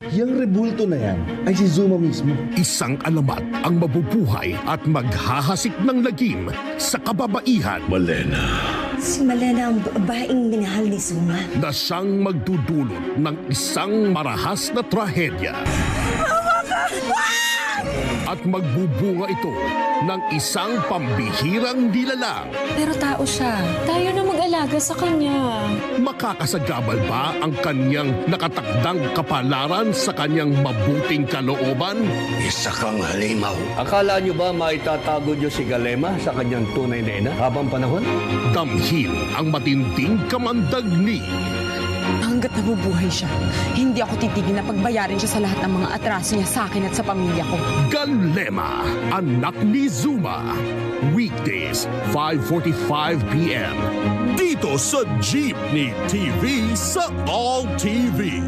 Yang rebulto na yan ay si Zuma mismo. Isang alamat ang mabubuhay at maghahasik ng lagim sa kababaihan. Malena. Si Malena ang babaeng minahal ni Zuma. Na siyang magdudulot ng isang marahas na trahedya. At magbubunga ito ng isang pambihirang nilalang. Pero tao siya. Tayo na mag-alaga sa kanya. Makakasagabal ba ang kanyang nakatakdang kapalaran sa kanyang mabuting kalooban? Isa kang halimaw. Akala nyo ba maitatago nyo si Galema sa kanyang tunay na ina habang panahon? Damhin ang matinding kamandagni. Hanggat nabubuhay siya, hindi ako titigil na pagbayarin siya sa lahat ng mga atraso niya sa akin at sa pamilya ko. Galema, anak ni Zuma. Weekdays, 5:45 p.m. Dito sa Jeepney TV sa All TV.